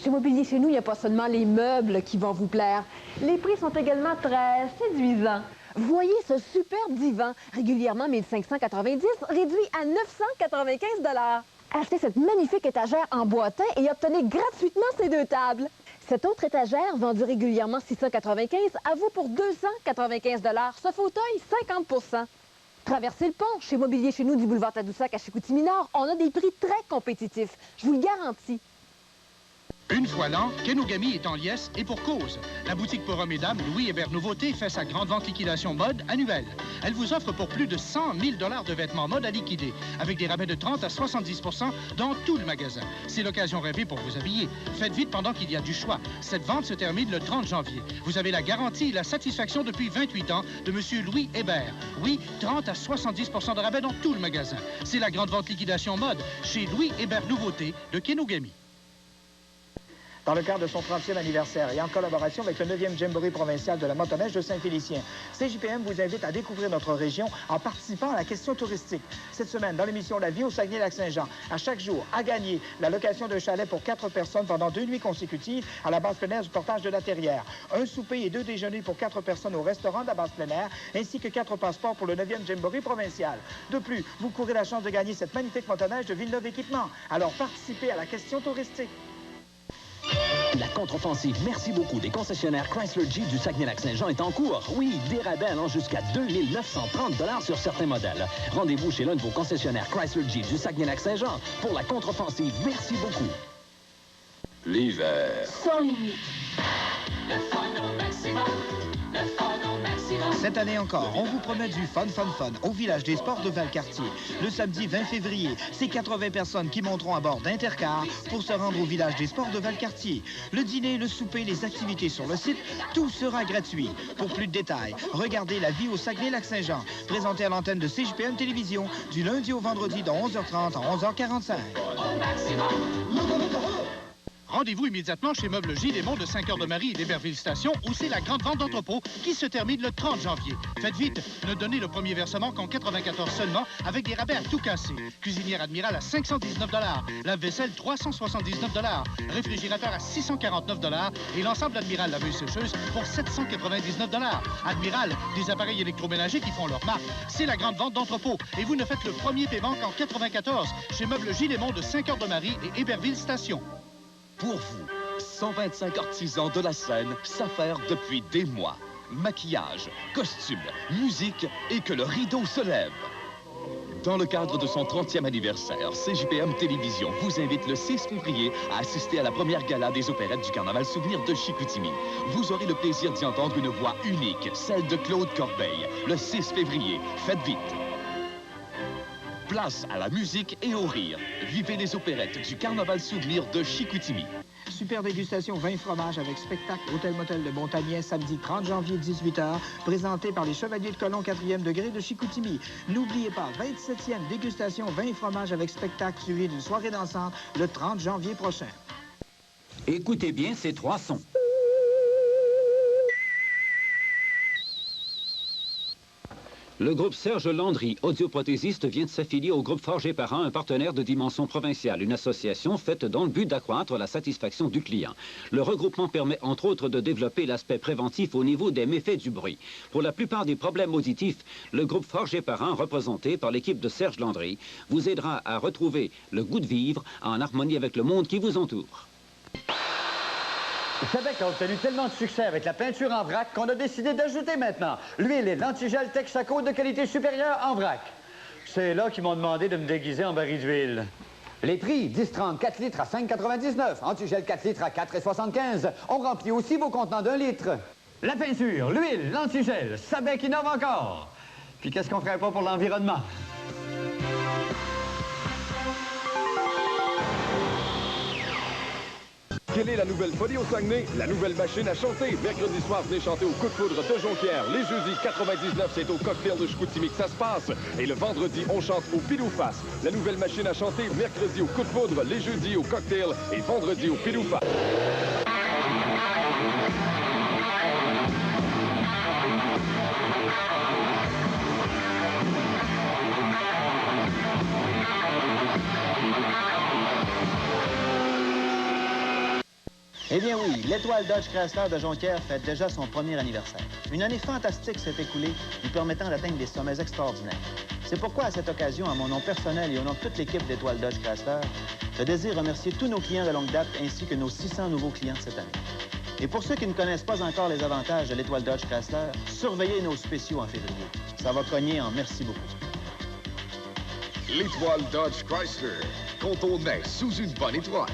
Chez Mobilier Chez Nous, il n'y a pas seulement les meubles qui vont vous plaire. Les prix sont également très séduisants. Voyez ce superbe divan, régulièrement 1590, réduit à 995 $. Achetez cette magnifique étagère en bois teint et obtenez gratuitement ces 2 tables. Cette autre étagère, vendue régulièrement 695, à vous pour 295 $. Ce fauteuil, 50 %. Traversez le pont, chez Mobilier Chez Nous du boulevard Tadoussac à Chicoutimi-Nord, on a des prix très compétitifs. Je vous le garantis. Une fois l'an, Kenogami est en liesse et pour cause. La boutique pour hommes et dames Louis Hébert Nouveauté fait sa grande vente liquidation mode annuelle. Elle vous offre pour plus de 100 000 $ de vêtements mode à liquider, avec des rabais de 30 à 70 % dans tout le magasin. C'est l'occasion rêvée pour vous habiller. Faites vite pendant qu'il y a du choix. Cette vente se termine le 30 janvier. Vous avez la garantie et la satisfaction depuis 28 ans de M. Louis Hébert. Oui, 30 à 70 % de rabais dans tout le magasin. C'est la grande vente liquidation mode chez Louis Hébert Nouveauté de Kenogami. Dans le cadre de son 30e anniversaire et en collaboration avec le 9e Jamboree provincial de la motoneige de Saint-Félicien, CJPM vous invite à découvrir notre région en participant à la question touristique. Cette semaine, dans l'émission La vie au Saguenay-Lac-Saint-Jean, à chaque jour, à gagner la location d'un chalet pour 4 personnes pendant 2 nuits consécutives à la base plein air du Portage de la Terrière, un souper et 2 déjeuners pour 4 personnes au restaurant de la base plein air, ainsi que 4 passeports pour le 9e Jamboree provincial. De plus, vous courez la chance de gagner cette magnifique motoneige de Villeneuve Équipement. Alors participez à la question touristique. La contre-offensive merci beaucoup des concessionnaires Chrysler Jeep du Saguenay-Lac-Saint-Jean est en cours. Oui, des rabais allant jusqu'à 2 930 $ sur certains modèles. Rendez-vous chez l'un de vos concessionnaires Chrysler Jeep du Saguenay-Lac-Saint-Jean pour la contre-offensive merci beaucoup. L'hiver. Sans limite. Le fun au maximum. Le fun au maximum. Cette année encore, on vous promet du fun au Village des Sports de Valcartier. Le samedi 20 février, c'est 80 personnes qui monteront à bord d'Intercar pour se rendre au Village des Sports de Valcartier. Le dîner, le souper, les activités sur le site, tout sera gratuit. Pour plus de détails, regardez La vie au Saguenay-Lac-Saint-Jean, présenté à l'antenne de CJPM Télévision du lundi au vendredi de 11h30 à 11h45. Rendez-vous immédiatement chez Meubles Gilles-Aimont de Saint-Cœur-de-Marie et d'Héberville Station, où c'est la grande vente d'entrepôt qui se termine le 30 janvier. Faites vite, ne donnez le premier versement qu'en 94 seulement, avec des rabais à tout casser. Cuisinière Admiral à 519 $, lave-vaisselle 379 $, réfrigérateur à 649 $ et l'ensemble Admiral laveuse sécheuse pour 799 $. Admiral, des appareils électroménagers qui font leur marque. C'est la grande vente d'entrepôt et vous ne faites le premier paiement qu'en 94 chez Meubles Gilles-Aimont de Saint-Cœur-de-Marie et Héberville Station. Pour vous, 125 artisans de la scène s'affairent depuis des mois. Maquillage, costume, musique et que le rideau se lève. Dans le cadre de son 30e anniversaire, CJPM Télévision vous invite le 6 février à assister à la première gala des opérettes du Carnaval Souvenir de Chicoutimi. Vous aurez le plaisir d'y entendre une voix unique, celle de Claude Corbeil. Le 6 février, faites vite. Place à la musique et au rire. Vivez les opérettes du Carnaval Souvenir de Chicoutimi. Super dégustation vin fromage avec spectacle Hôtel Motel de Montagnier, samedi 30 janvier 18h, présenté par les Chevaliers de Colomb 4e degré de Chicoutimi. N'oubliez pas, 27e dégustation vin fromage avec spectacle suivi d'une soirée dansante le 30 janvier prochain. Écoutez bien ces 3 sons. Le groupe Serge Landry, audioprothésiste, vient de s'affilier au groupe Forgé par un partenaire de dimension provinciale, une association faite dans le but d'accroître la satisfaction du client. Le regroupement permet entre autres de développer l'aspect préventif au niveau des méfaits du bruit. Pour la plupart des problèmes auditifs, le groupe Forgé par un, représenté par l'équipe de Serge Landry, vous aidera à retrouver le goût de vivre en harmonie avec le monde qui vous entoure. Québec a obtenu tellement de succès avec la peinture en vrac qu'on a décidé d'ajouter maintenant l'huile et l'antigel Texaco de qualité supérieure en vrac. C'est là qu'ils m'ont demandé de me déguiser en baril d'huile. Les prix, 10-30, 4 litres à 5,99, antigel 4 litres à 4,75. On remplit aussi vos contenants d'1 litre. La peinture, l'huile, l'antigel, Sabec innove encore. Puis qu'est-ce qu'on ferait pas pour l'environnement? Quelle est la nouvelle folie au Saguenay? La nouvelle machine à chanter. Mercredi soir, venez chanter au Coup de foudre de Jonquière. Les jeudis 99, c'est au cocktail de Chicoutimi que ça se passe. Et le vendredi, on chante au Pile-ou-Face. La nouvelle machine à chanter, mercredi au Coup de foudre, les jeudis au cocktail et vendredi au Pile-ou-Face. Eh bien oui, l'Étoile Dodge Chrysler de Jonquière fête déjà son premier anniversaire. Une année fantastique s'est écoulée, lui permettant d'atteindre des sommets extraordinaires. C'est pourquoi, à cette occasion, à mon nom personnel et au nom de toute l'équipe d'Étoile Dodge Chrysler, je désire remercier tous nos clients de longue date ainsi que nos 600 nouveaux clients de cette année. Et pour ceux qui ne connaissent pas encore les avantages de l'Étoile Dodge Chrysler, surveillez nos spéciaux en février. Ça va cogner en merci beaucoup. L'Étoile Dodge Chrysler. Quand on est sous une bonne étoile.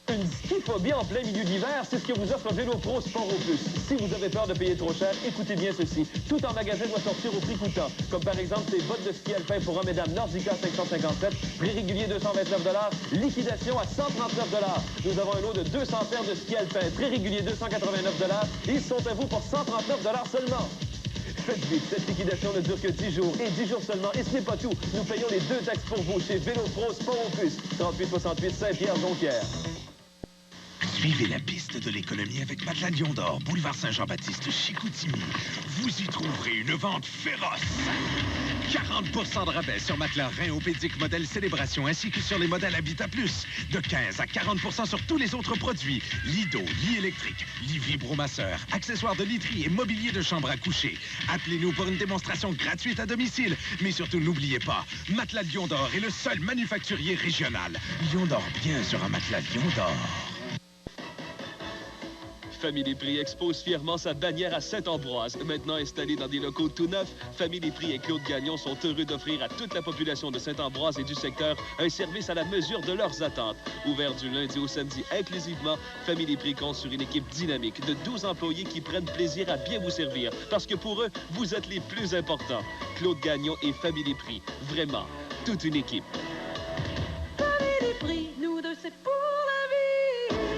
Une skiphobie en plein milieu d'hiver, c'est ce que vous offre Vélo Pro Sport Au Plus. Si vous avez peur de payer trop cher, écoutez bien ceci. Tout en magasin doit sortir au prix coûtant. Comme par exemple ces bottes de ski alpin pour hommes et dames Nordica 557, prix régulier 229 $, liquidation à 139 $. Nous avons un lot de 200 paires de ski alpin, prix régulier 289 $. Ils sont à vous pour 139 $ seulement. Faites vite, cette liquidation ne dure que 10 jours. Et 10 jours seulement. Et ce n'est pas tout. Nous payons les 2 taxes pour vous chez Vélo Pro Sport Au Plus. 3868 Saint-Pierre-Jonquière. Suivez la piste de l'économie avec Matelas Lion d'Or, boulevard Saint-Jean-Baptiste, Chicoutimi. Vous y trouverez une vente féroce. 40% de rabais sur matelas Rhin-Opédique modèle Célébration ainsi que sur les modèles Habitat Plus. De 15 à 40% sur tous les autres produits. Lit d'eau, lit électrique, lit vibromasseur, accessoires de literie et mobilier de chambre à coucher. Appelez-nous pour une démonstration gratuite à domicile. Mais surtout, n'oubliez pas, Matelas Lion d'Or est le seul manufacturier régional. Lion d'Or bien sur un matelas Lion d'Or. Famille Prix expose fièrement sa bannière à Saint-Ambroise. Maintenant installée dans des locaux tout neufs, Famille Prix et Claude Gagnon sont heureux d'offrir à toute la population de Saint-Ambroise et du secteur un service à la mesure de leurs attentes. Ouvert du lundi au samedi inclusivement, Famille Prix compte sur une équipe dynamique de 12 employés qui prennent plaisir à bien vous servir. Parce que pour eux, vous êtes les plus importants. Claude Gagnon et Famille Prix. Vraiment, toute une équipe. Famille Prix, nous deux, c'est pour la vie.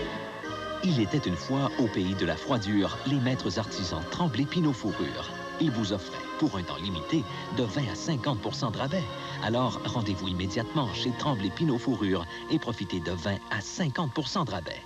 Il était une fois, au pays de la froidure, les maîtres artisans Tremblay Pinot Fourrure. Ils vous offraient, pour un temps limité, de 20 à 50% de rabais. Alors, rendez-vous immédiatement chez Tremblay Pinot Fourrure et profitez de 20 à 50% de rabais.